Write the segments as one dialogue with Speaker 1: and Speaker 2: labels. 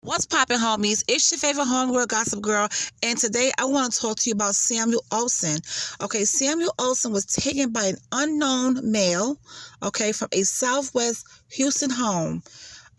Speaker 1: What's poppin', homies? It's your favorite homegirl, Gossip Girl, and today I want to talk to you about Samuel Olson. Okay, Samuel Olson was taken by an unknown male, okay, from a Southwest Houston home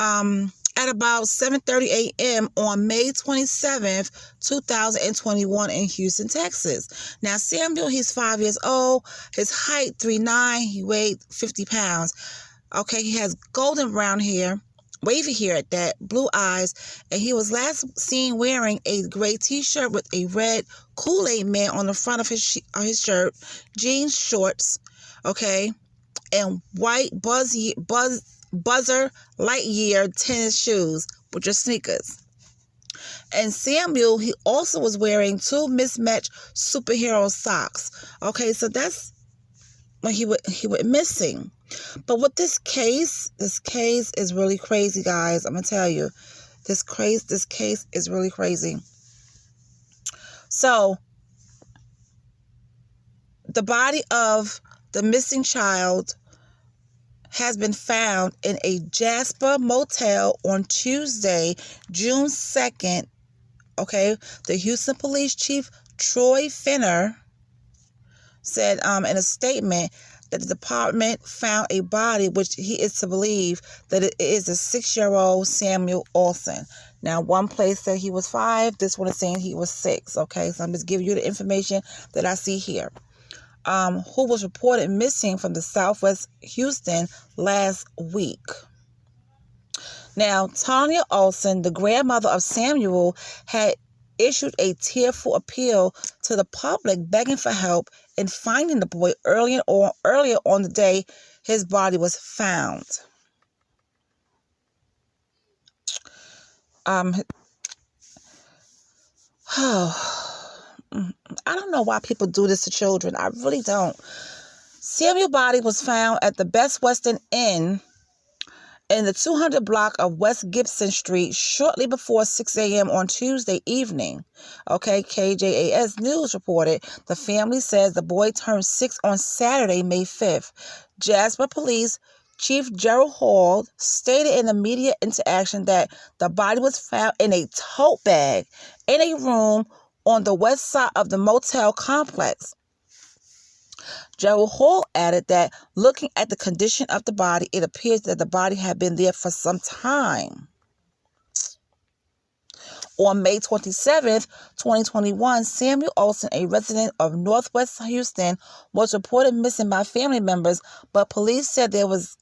Speaker 1: at about 7:30 a.m. on May 27th, 2021 in Houston, Texas. Now, Samuel, he's 5 years old. His height, 3'9". He weighed 50 pounds. Okay, he has golden brown hair, wavy hair at that, blue eyes, and he was last seen wearing a gray t-shirt with a red Kool-Aid Man on the front of his shirt, jeans, shorts, okay, and white Buzzer Lightyear tennis shoes with your sneakers. And Samuel, he also was wearing two mismatched superhero socks. Okay, so that's when he went missing. But with this case is really crazy, guys. I'm gonna tell you, this case is really crazy. So, the body of the missing child has been found in a Jasper Motel on Tuesday, June 2nd. Okay, the Houston Police Chief Troy Finner said in a statement that the department found a body, which he is to believe that it is a 6-year-old Samuel Olson. Now, one place said he was 5. This one is saying he was 6. Okay, so I'm just giving you the information that I see here. Who was reported missing from the Southwest Houston last week. Now, Tanya Olson, the grandmother of Samuel, had issued a tearful appeal to the public begging for help in finding the boy earlier on the day his body was found. I don't know why people do this to children. I really don't. Samuel's body was found at the Best Western Inn in the 200 block of West Gibson Street shortly before 6 a.m. on Tuesday evening. Okay, KJAS News reported the family says the boy turned 6 on Saturday, May 5th. Jasper Police Chief Gurl Hall stated in a media interaction that the body was found in a tote bag in a room on the west side of the motel complex. Gerald Hall added that looking at the condition of the body, it appears that the body had been there for some time. On May 27th, 2021, Samuel Olson, a resident of Northwest Houston, was reported missing by family members, but police said there was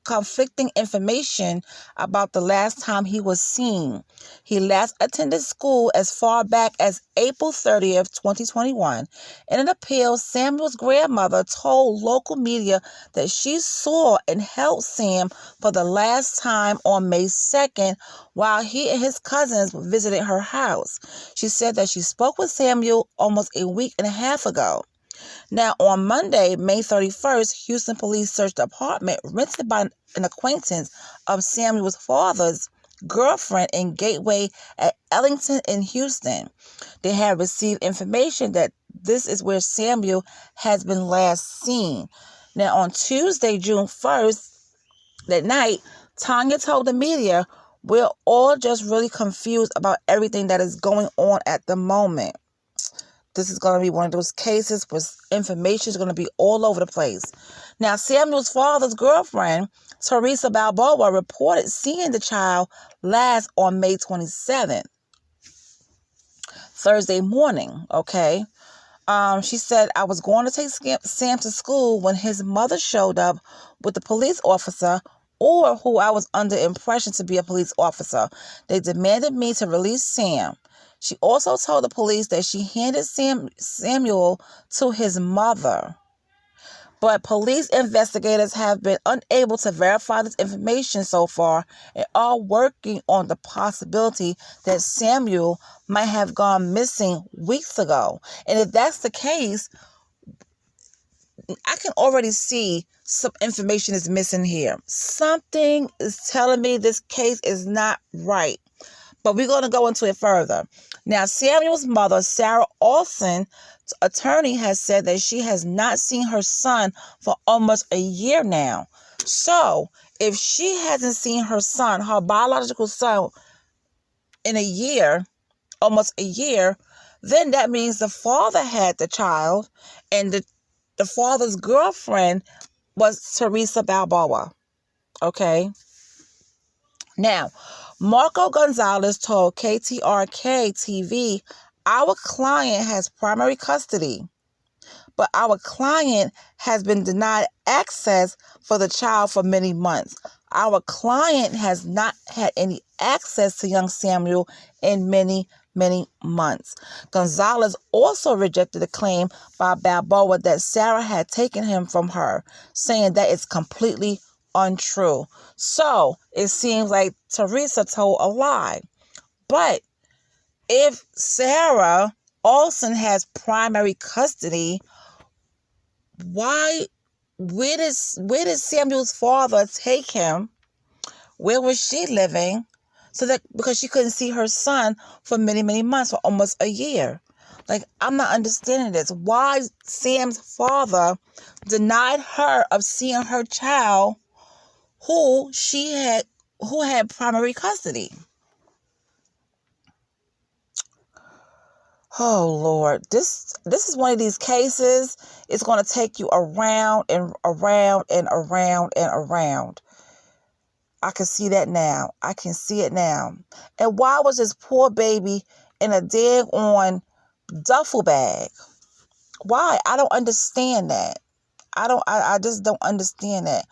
Speaker 1: conflicting information about the last time he was seen. He last attended school as far back as April 30th, 2021. In an appeal, Samuel's grandmother told local media that she saw and held Sam for the last time on May 2nd while he and his cousins visited her house. She said that she spoke with Samuel almost a week and a half ago. Now, on Monday, May 31st, Houston police searched the apartment rented by an acquaintance of Samuel's father's girlfriend in Gateway at Ellington in Houston. They had received information that this is where Samuel has been last seen. Now, on Tuesday, June 1st, that night, Tanya told the media, "We're all just really confused about everything that is going on at the moment. This is going to be one of those cases where information is going to be all over the place." Now, Samuel's father's girlfriend, Teresa Balboa, reported seeing the child last on May 27th, Thursday morning, okay? She said, "I was going to take Sam to school when his mother showed up with the police officer, or who I was under impression to be a police officer. They demanded me to release Sam." She also told the police that she handed Samuel to his mother. But police investigators have been unable to verify this information so far and are working on the possibility that Samuel might have gone missing weeks ago. And if that's the case, I can already see some information is missing here. Something is telling me this case is not right. But we're going to go into it further. Now, Samuel's mother, Sarah Olson, attorney, has said that she has not seen her son for almost a year now. So, if she hasn't seen her son, her biological son, in a year, almost a year, then that means the father had the child, and the father's girlfriend was Teresa Balboa. Okay? Now, Marco Gonzalez told KTRK TV, our client has primary custody, but our client has been denied access for the child for many months. Our client has not had any access to young Samuel in many months. Gonzalez also rejected the claim by Balboa that Sarah had taken him from her, saying that it's completely untrue. So it seems like Teresa told a lie. But if Sarah Olson has primary custody, where did Samuel's father take him? Where was she living? So that because she couldn't see her son for many months, for almost a year. Like, I'm not understanding this. Why Sam's father denied her of seeing her child who had primary custody. Oh, Lord, this is one of these cases. It's going to take you around and around and around and around. I can see that now. I can see it now. And why was this poor baby in a daggone duffel bag? Why? I don't understand that. I just don't understand that.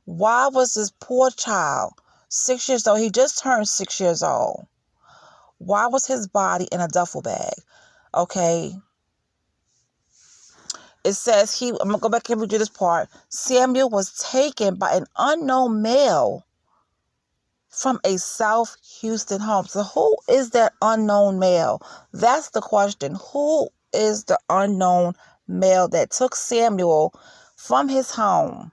Speaker 1: Why was this poor child 6 years old? He just turned 6 years old. Why was his body in a duffel bag? Okay. It says I'm going to go back and read you this part. Samuel was taken by an unknown male from a South Houston home. So who is that unknown male? That's the question. Who is the unknown male that took Samuel from his home?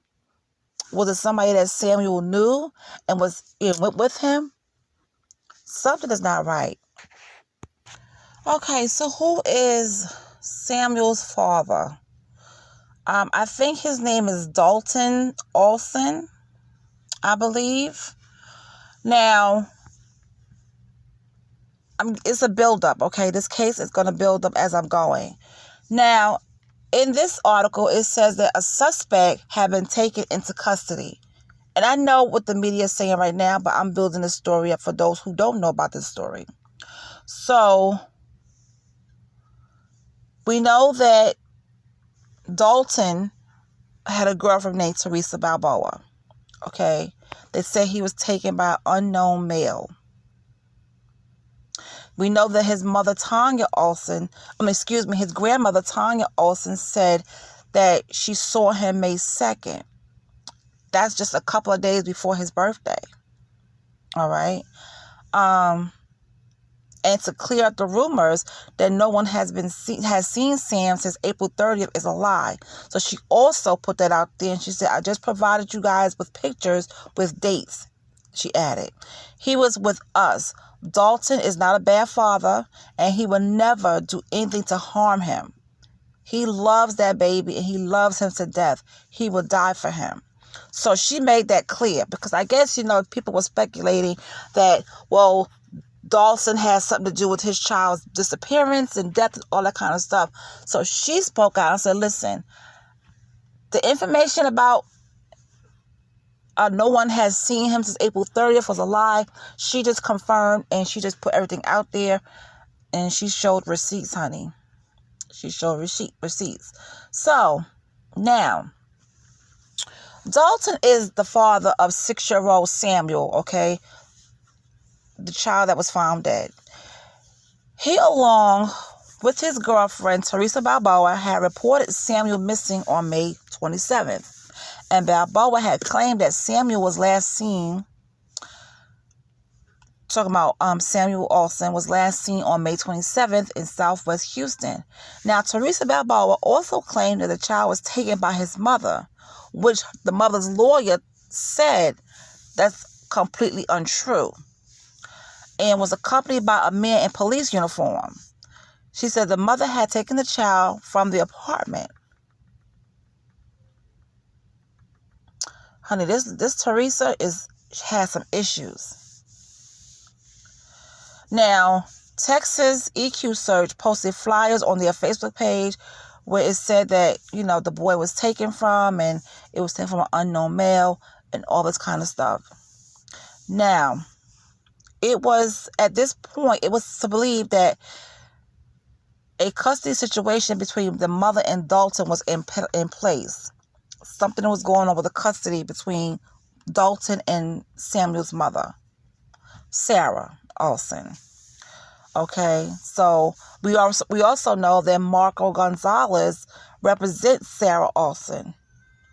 Speaker 1: Was it somebody that Samuel knew and went with him? Something is not right. Okay, so who is Samuel's father? I think his name is Dalton Olson, I believe. Now, it's a build-up, okay? This case is going to build up as I'm going. Now, in this article, it says that a suspect had been taken into custody. And I know what the media is saying right now, but I'm building this story up for those who don't know about this story. So, we know that Dalton had a girlfriend named Teresa Balboa. Okay? They say he was taken by an unknown male. We know that his grandmother Tanya Olson said that she saw him May 2nd. That's just a couple of days before his birthday. All right. And to clear up the rumors that no one has seen Sam since April 30th is a lie. So she also put that out there, and she said, I just provided you guys with pictures with dates. She added, he was with us. Dalton is not a bad father, and he will never do anything to harm him. He loves that baby, and he loves him to death. He will die for him. So she made that clear, because I guess, people were speculating that, well, Dalton has something to do with his child's disappearance and death and all that kind of stuff. So she spoke out and said, listen, the information about no one has seen him since April 30th was a lie. She just confirmed, and she just put everything out there, and she showed receipts, honey. She showed receipts. So, now, Dalton is the father of 6-year-old Samuel, okay? The child that was found dead. He, along with his girlfriend, Teresa Balboa, had reported Samuel missing on May 27th. And Balboa had claimed that Samuel was last seen, Samuel Olson was last seen on May 27th in Southwest Houston. Now, Teresa Balboa also claimed that the child was taken by his mother, which the mother's lawyer said that's completely untrue, and was accompanied by a man in police uniform. She said the mother had taken the child from the apartment. Honey, this Teresa has some issues. Now, Texas EQ Search posted flyers on their Facebook page where it said that, the boy was taken from, and it was taken from an unknown male and all this kind of stuff. Now, at this point, it was to believe that a custody situation between the mother and Dalton was in place. Something was going on with the custody between Dalton and Samuel's mother, Sarah Olson. Okay, so we also know that Marco Gonzalez represents Sarah Olson.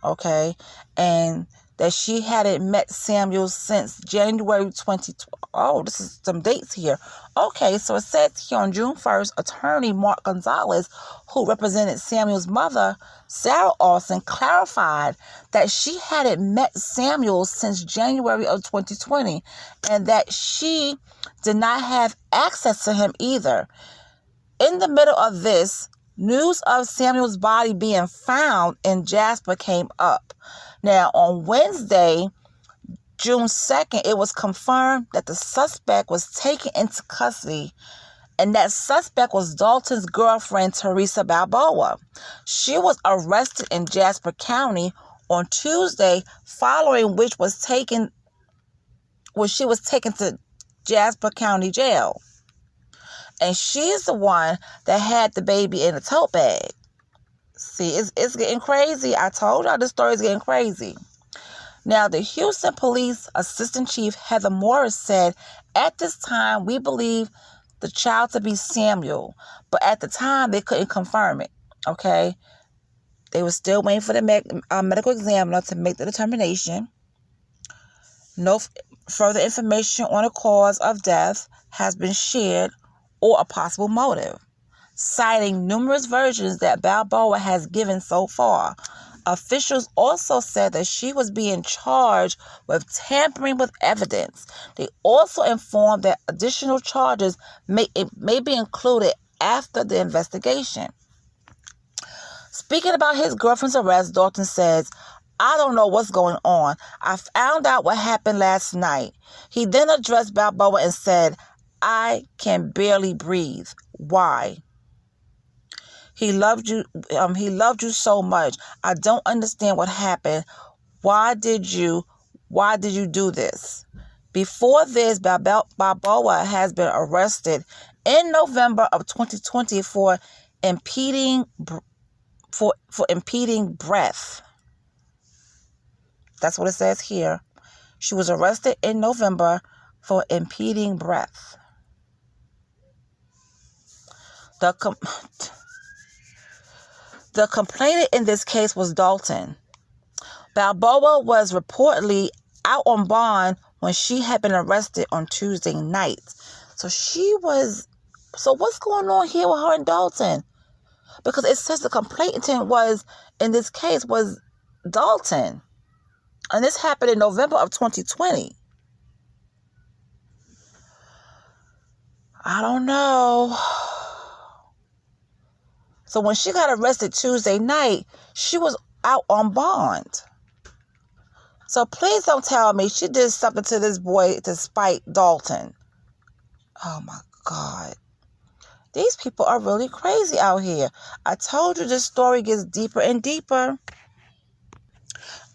Speaker 1: Okay, and that she hadn't met Samuel since January 2020. Oh, this is some dates here. Okay, so it says here on June 1st, attorney Mark Gonzalez, who represented Samuel's mother, Sarah Olson, clarified that she hadn't met Samuel since January of 2020 and that she did not have access to him either. In the middle of this, news of Samuel's body being found in Jasper came up. Now, on Wednesday, June 2nd, it was confirmed that the suspect was taken into custody, and that suspect was Dalton's girlfriend, Teresa Balboa. She was arrested in Jasper County on Tuesday, following which she was taken to Jasper County Jail. And she's the one that had the baby in a tote bag. See, it's getting crazy. I told y'all this story is getting crazy. Now, the Houston Police Assistant Chief Heather Morris said, at this time, we believe the child to be Samuel. But at the time, they couldn't confirm it. Okay? They were still waiting for the medical examiner to make the determination. No further information on a cause of death has been shared or a possible motive, citing numerous versions that Balboa has given so far. Officials also said that she was being charged with tampering with evidence. They also informed that additional charges may be included after the investigation. Speaking about his girlfriend's arrest, Dalton says, I don't know what's going on. I found out what happened last night. He then addressed Balboa and said, I can barely breathe. Why? He loved you. He loved you so much. I don't understand what happened. Why did you do this? Before this, Balboa has been arrested in November of 2020 for impeding breath. That's what it says here. She was arrested in November for impeding breath. The complainant in this case was Dalton. Balboa was reportedly out on bond when she had been arrested on Tuesday night. So what's going on here with her and Dalton? Because it says the complainant in this case was Dalton. And this happened in November of 2020. I don't know. So when she got arrested Tuesday night, she was out on bond. So please don't tell me she did something to this boy to spite Dalton. Oh my God. These people are really crazy out here. I told you this story gets deeper and deeper.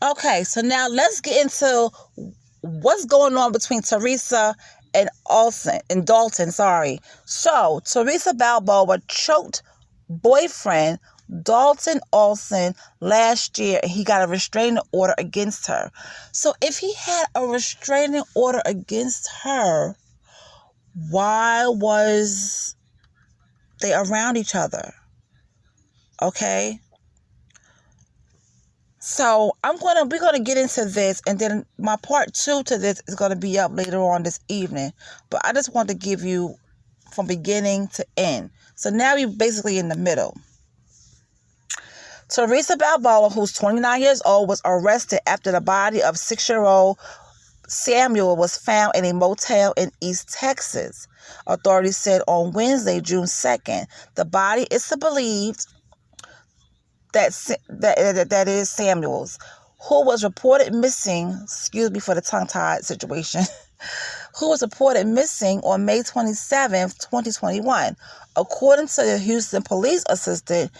Speaker 1: Okay, so now let's get into what's going on between Teresa and Dalton. So Teresa Balboa choked boyfriend Dalton Olson last year, and he got a restraining order against her. So if he had a restraining order against her, why was they around each other? Okay. So we're gonna get into this, and then my part 2 to this is gonna be up later on this evening. But I just want to give you from beginning to end. So now you're basically in the middle. Teresa Balboa, who's 29 years old, was arrested after the body of 6-year-old Samuel was found in a motel in East Texas. Authorities said on Wednesday, June 2nd, the body is believed that is Samuel's, who was reported missing, excuse me for the tongue-tied situation, who was reported missing on May 27th, 2021. According to the Houston police assistant,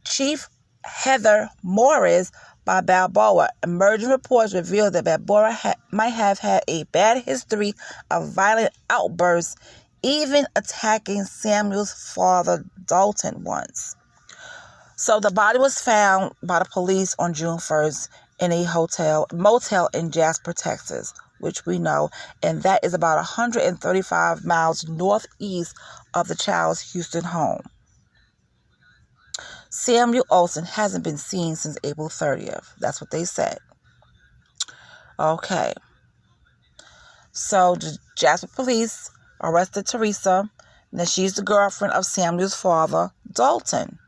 Speaker 1: Chief Heather Morris by Balboa, emerging reports revealed that Balboa might have had a bad history of violent outbursts, even attacking Samuel's father, Dalton, once. So the body was found by the police on June 1st in a motel in Jasper, Texas, which we know, and that is about 135 miles northeast of the child's Houston home. Samuel Olson hasn't been seen since April 30th. That's what they said. Okay. So the Jasper police arrested Teresa. Now she's the girlfriend of Samuel's father, Dalton.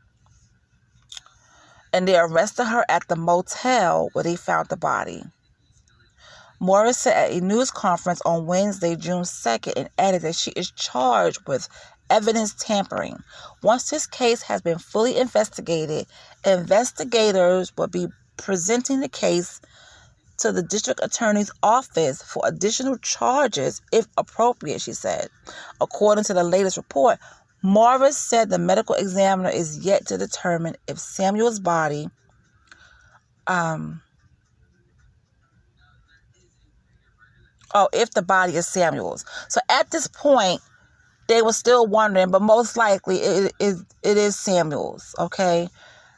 Speaker 1: And they arrested her at the motel where they found the body. Morris said at a news conference on Wednesday, June 2nd, and added that she is charged with evidence tampering. Once this case has been fully investigated, investigators will be presenting the case to the district attorney's office for additional charges if appropriate, she said. According to the latest report, Morris said the medical examiner is yet to determine if Samuel's body if the body is Samuel's. So at this point, they were still wondering, but most likely it is Samuel's, okay?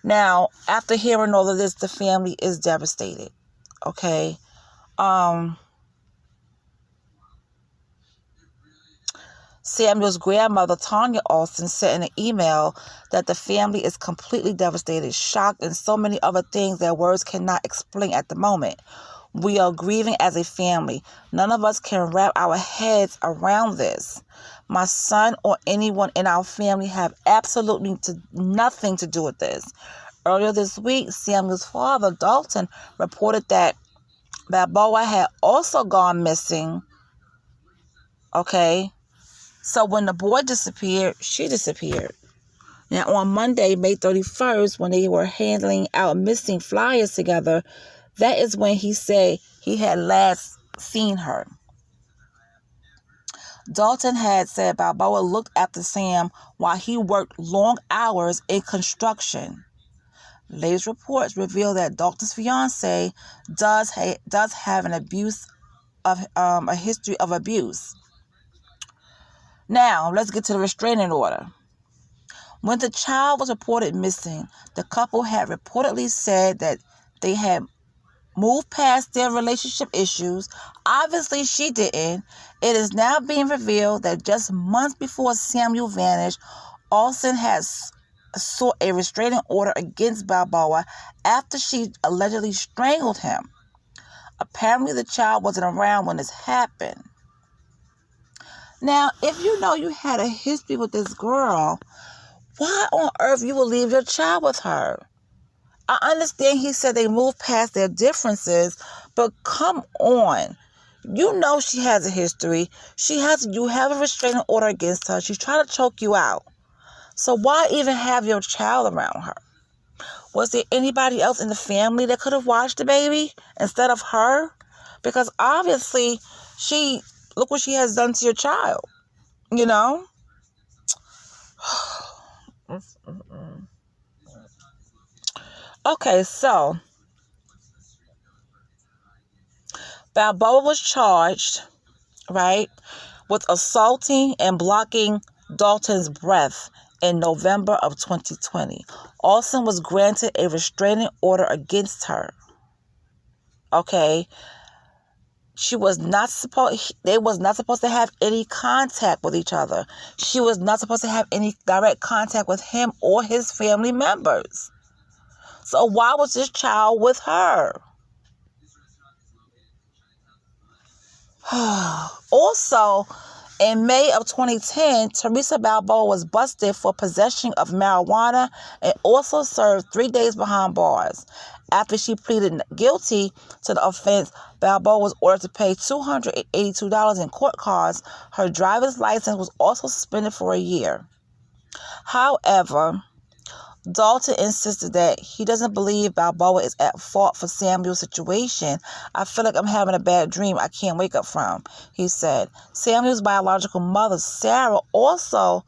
Speaker 1: Now, after hearing all of this, the family is devastated, okay? Samuel's grandmother, Tanya Olson, said in an email that the family is completely devastated, shocked, and so many other things that words cannot explain at the moment. We are grieving as a family. None of us can wrap our heads around this. My son or anyone in our family have absolutely nothing to do with this. Earlier this week, Samuel's father, Dalton, reported that Balboa had also gone missing. Okay? So when the boy disappeared, she disappeared. Now on Monday, May 31st, when they were handing out missing flyers together, that is when he said he had last seen her. Dalton had said Balboa looked after Sam while he worked long hours in construction. Latest reports reveal that Dalton's fiance does have a history of abuse. Now, let's get to the restraining order. When the child was reported missing, the couple had reportedly said that they had moved past their relationship issues. Obviously, she didn't. It is now being revealed that just months before Samuel vanished, Olson has sought a restraining order against Balboa after she allegedly strangled him. Apparently, the child wasn't around when this happened. Now, if you know you had a history with this girl, why on earth you will leave your child with her? I understand he said they moved past their differences, but come on. You know she has a history. You have a restraining order against her. She's trying to choke you out. So why even have your child around her? Was there anybody else in the family that could have watched the baby instead of her? Because obviously look what she has done to your child, you know? Okay, so Balboa was charged, right, with assaulting and blocking Dalton's breath in November of 2020. Olson was granted a restraining order against her. Okay. They was not supposed to have any contact with each other. She was not supposed to have any direct contact with him or his family members. So why was this child with her? Also, in May of 2010, Teresa Balboa was busted for possession of marijuana and also served 3 days behind bars. After she pleaded guilty to the offense, Balboa was ordered to pay $282 in court costs. Her driver's license was also suspended for a year. However, Dalton insisted that he doesn't believe Balboa is at fault for Samuel's situation. "I feel like I'm having a bad dream I can't wake up from," he said. Samuel's biological mother, Sarah, Olson's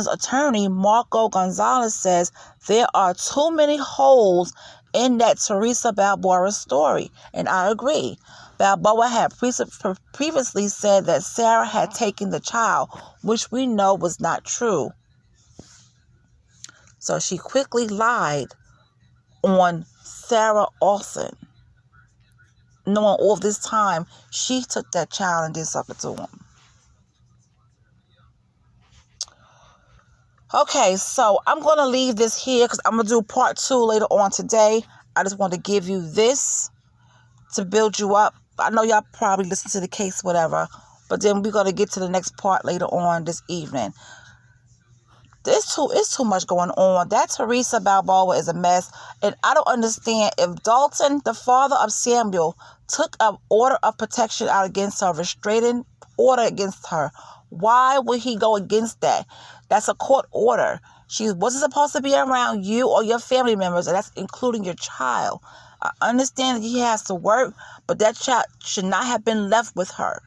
Speaker 1: attorney, Marco Gonzalez, says there are too many holes in that Teresa Balboa story, and I agree. Balboa had previously said that Sarah had taken the child, which we know was not true. So she quickly lied on Sarah Olson, knowing all this time she took that child and did something to him. Okay, so I'm going to leave this here because I'm going to do part 2 later on today. I just want to give you this to build you up. I know y'all probably listen to the case, whatever, but then we're going to get to the next part later on this evening. It's too much going on. That Teresa Balboa is a mess, and I don't understand if Dalton, the father of Samuel, took an order of protection out against her, restraining order against her. Why would he go against that? That's a court order. She wasn't supposed to be around you or your family members, and that's including your child. I understand that he has to work, but that child should not have been left with her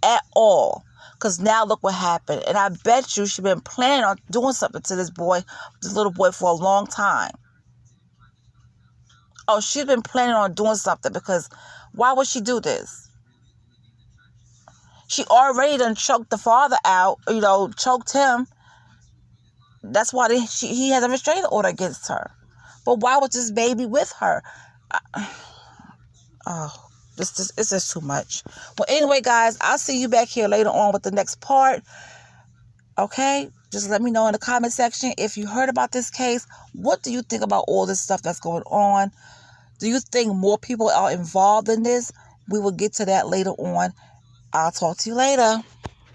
Speaker 1: at all. Because now look what happened. And I bet you she's been planning on doing something to this little boy for a long time. Oh, she's been planning on doing something, because why would she do this? She already done choked the father out, choked him. That's why he has a restraining order against her. But why was this baby with her? It's just too much. Well, anyway, guys, I'll see you back here later on with the next part. Okay? Just let me know in the comment section if you heard about this case. What do you think about all this stuff that's going on? Do you think more people are involved in this? We will get to that later on. I'll talk to you later.